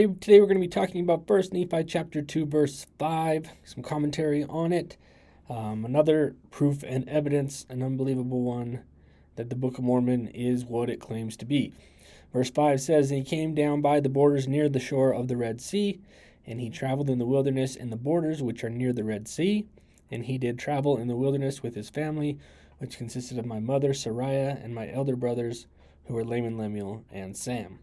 Today we're going to be talking about 1 Nephi chapter 2, verse 5, some commentary on it, another proof and evidence, an unbelievable one, that the Book of Mormon is what it claims to be. Verse 5 says, "And he came down by the borders near the shore of the Red Sea, and he traveled in the wilderness in the borders which are near the Red Sea. And he did travel in the wilderness with his family, which consisted of my mother Sariah and my elder brothers, who were Laman, Lemuel, and Sam."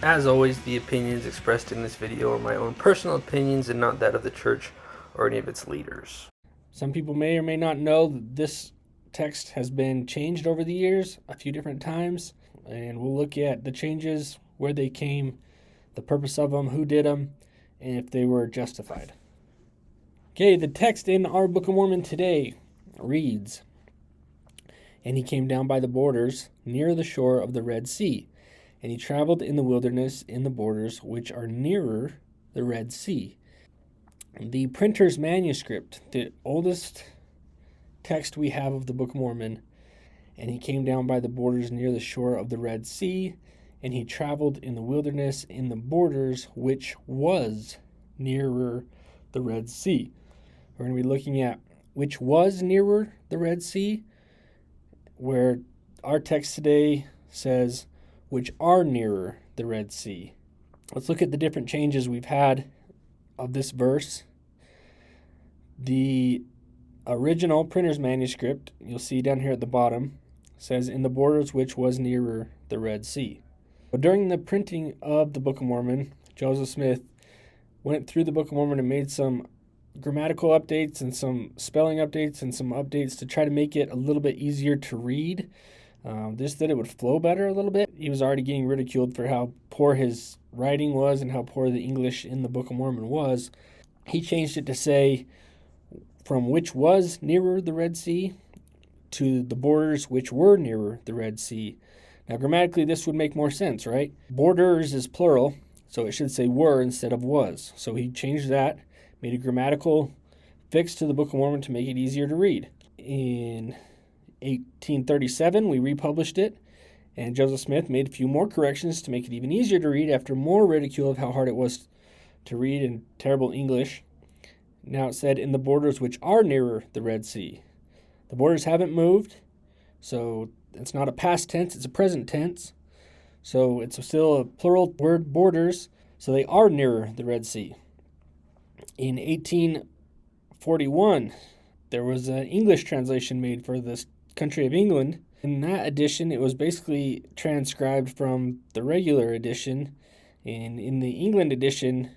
As always, the opinions expressed in this video are my own personal opinions and not that of the church or any of its leaders. Some people may or may not know that this text has been changed over the years a few different times, and we'll look at the changes, where they came, the purpose of them, who did them, and if they were justified. Okay, the text in our Book of Mormon today reads, "And he came down by the borders near the shore of the Red Sea. And he traveled in the wilderness in the borders which are nearer the Red Sea." The printer's manuscript, the oldest text we have of the Book of Mormon, "And he came down by the borders near the shore of the Red Sea, and he traveled in the wilderness in the borders which was nearer the Red Sea." We're going to be looking at which was nearer the Red Sea, where our text today says which are nearer the Red Sea. Let's look at the different changes we've had of this verse. The original printer's manuscript, you'll see down here at the bottom, says "in the borders which was nearer the Red Sea." But during the printing of the Book of Mormon, Joseph Smith went through the Book of Mormon and made some grammatical updates and some spelling updates and some updates to try to make it a little bit easier to read. Just that it would flow better a little bit. He was already getting ridiculed for how poor his writing was and how poor the English in the Book of Mormon was. He changed it to say from which was nearer the Red Sea to the borders which were nearer the Red Sea. Now grammatically this would make more sense, right? Borders is plural, so it should say were instead of was. So he changed that, made a grammatical fix to the Book of Mormon to make it easier to read. In 1837, we republished it, and Joseph Smith made a few more corrections to make it even easier to read after more ridicule of how hard it was to read in terrible English. Now it said, "in the borders which are nearer the Red Sea." The borders haven't moved, so it's not a past tense, it's a present tense. So it's still a plural word, borders, so they are nearer the Red Sea. In 1841, there was an English translation made for this country of England. In that edition, it was basically transcribed from the regular edition, and in the England edition,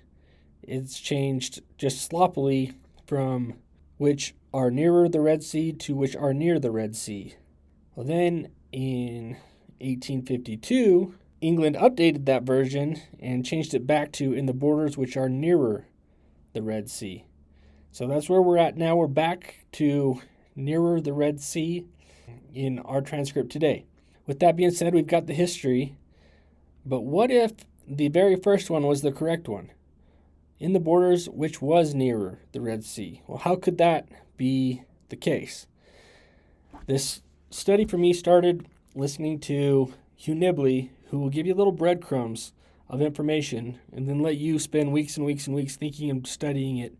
it's changed just sloppily from which are nearer the Red Sea to which are near the Red Sea. Well, then in 1852, England updated that version and changed it back to "in the borders which are nearer the Red Sea." So that's where we're at now. We're back to nearer the Red Sea in our transcript today. With that being said, we've got the history, but what if the very first one was the correct one? "In the borders which was nearer the Red Sea." Well, how could that be the case? This study for me started listening to Hugh Nibley, who will give you little breadcrumbs of information and then let you spend weeks and weeks and weeks thinking and studying it.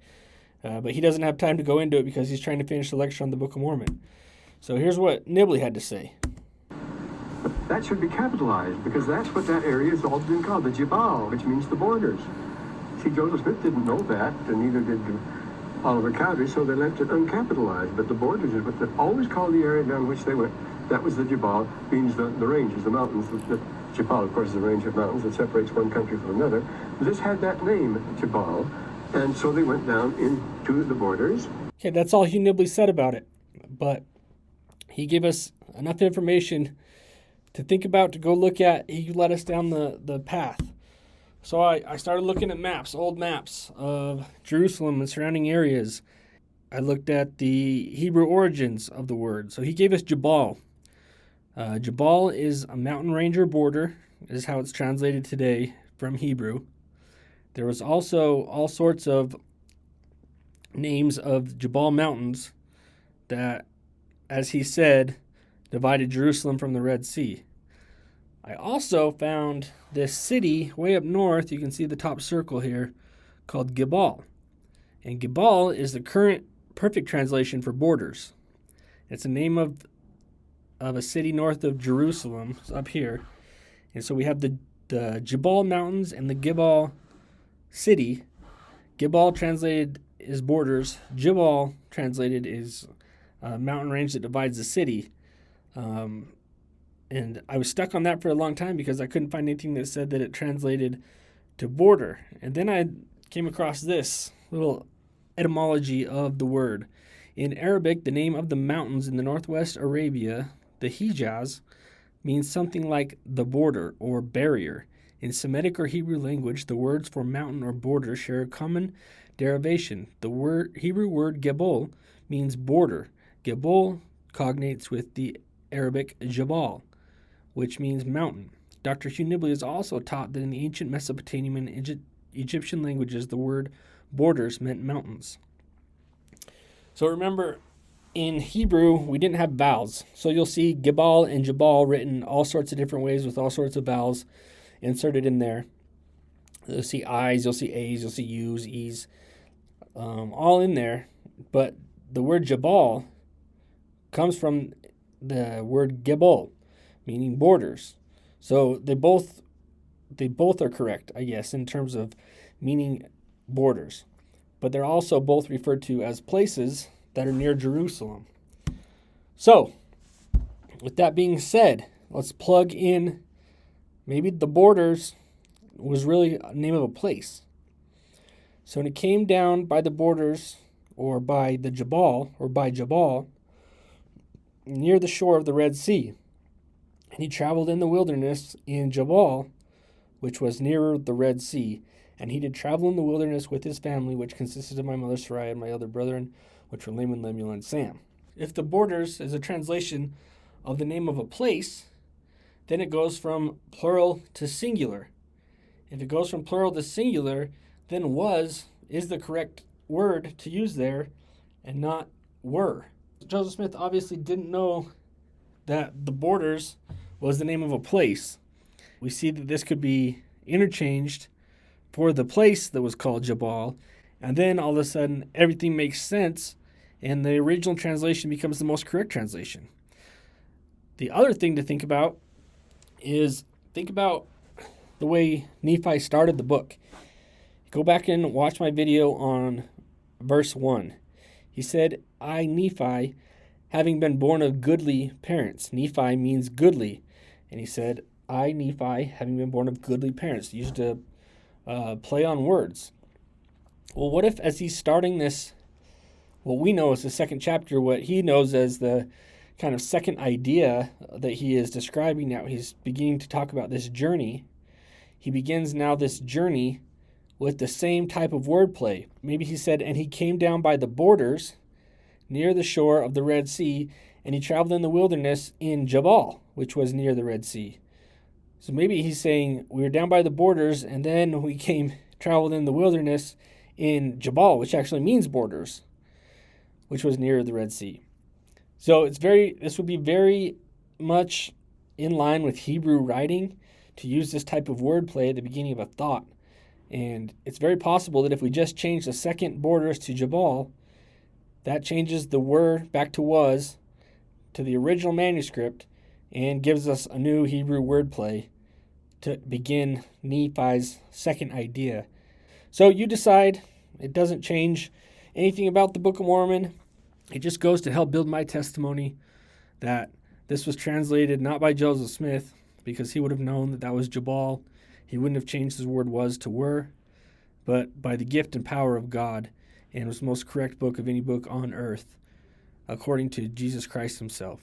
But he doesn't have time to go into it because he's trying to finish the lecture on the Book of Mormon. So here's what Nibley had to say. That should be capitalized because that's what that area has always been called, the Jabal, which means the borders. See, Joseph Smith didn't know that, and neither did Oliver Cowdery, so they left it uncapitalized. But the borders is what they always called the area down which they went. That was the Jabal, means the ranges, the mountains. The Jabal, of course, is a range of mountains that separates one country from another. This had that name, Jabal, and so they went down into the borders. Okay, that's all Hugh Nibley said about it. But he gave us enough information to think about, to go look at. He led us down the path. So I started looking at maps, old maps of Jerusalem and surrounding areas. I looked at the Hebrew origins of the word. So he gave us Jabal. Jabal is a mountain range or border, is how it's translated today from Hebrew. There was also all sorts of names of Jabal mountains that, as he said, divided Jerusalem from the Red Sea. I also found this city way up north, you can see the top circle here, called Gibal. And Gibal is the current perfect translation for borders. It's the name of a city north of Jerusalem, it's up here. And so we have the Jabal Mountains and the Gibal city. Gibal translated is borders. Jabal translated is a mountain range that divides the city. And I was stuck on that for a long time because I couldn't find anything that said that it translated to border. And then I came across this little etymology of the word. In Arabic, the name of the mountains in the northwest Arabia, the Hijaz, means something like the border or barrier. In Semitic or Hebrew language, the words for mountain or border share a common derivation. The Hebrew word Gebol means border. Gebol cognates with the Arabic Jabal, which means mountain. Dr. Hugh Nibley has also taught that in the ancient Mesopotamian and Egyptian languages, the word borders meant mountains. So remember, in Hebrew, we didn't have vowels. So you'll see Gibal and Jabal written all sorts of different ways with all sorts of vowels inserted in there. You'll see I's, you'll see A's, you'll see U's, E's, all in there. But the word Jabal comes from the word Gebal, meaning borders. So they both are correct, I guess, in terms of meaning borders. But they're also both referred to as places that are near Jerusalem. So, with that being said, let's plug in maybe the borders was really a name of a place. So when it came down by the borders or by the Jabal or by Jabal near the shore of the Red Sea, and he traveled in the wilderness in Jabal, which was nearer the Red Sea. And he did travel in the wilderness with his family, which consisted of my mother Sarai and my other brethren, which were Laman, Lemuel, and Sam. If the borders is a translation of the name of a place, then it goes from plural to singular. If it goes from plural to singular, then was is the correct word to use there and not were. Joseph Smith obviously didn't know that the borders was the name of a place. We see that this could be interchanged for the place that was called Jabal, and then all of a sudden everything makes sense and the original translation becomes the most correct translation. The other thing to think about is think about the way Nephi started the book. Go back and watch my video on verse 1. He said, I, Nephi, having been born of goodly parents. Nephi means goodly. And he said, I, Nephi, having been born of goodly parents. He used to play on words. Well, what if as he's starting this, what we know as the second chapter, what he knows as the kind of second idea that he is describing now, he's beginning to talk about this journey. He begins now this journey with the same type of wordplay. Maybe he said, and he came down by the borders near the shore of the Red Sea, and he traveled in the wilderness in Jabal, which was near the Red Sea. So maybe he's saying we were down by the borders and then we traveled in the wilderness in Jabal, which actually means borders, which was near the Red Sea. So this would be very much in line with Hebrew writing to use this type of wordplay at the beginning of a thought. And it's very possible that if we just change the second borders to Jabal, that changes the word back to was to the original manuscript and gives us a new Hebrew wordplay to begin Nephi's second idea. So you decide. It doesn't change anything about the Book of Mormon. It just goes to help build my testimony that this was translated not by Joseph Smith, because he would have known that that was Jabal. He wouldn't have changed his word was to were, but by the gift and power of God, and it was the most correct book of any book on earth, according to Jesus Christ himself.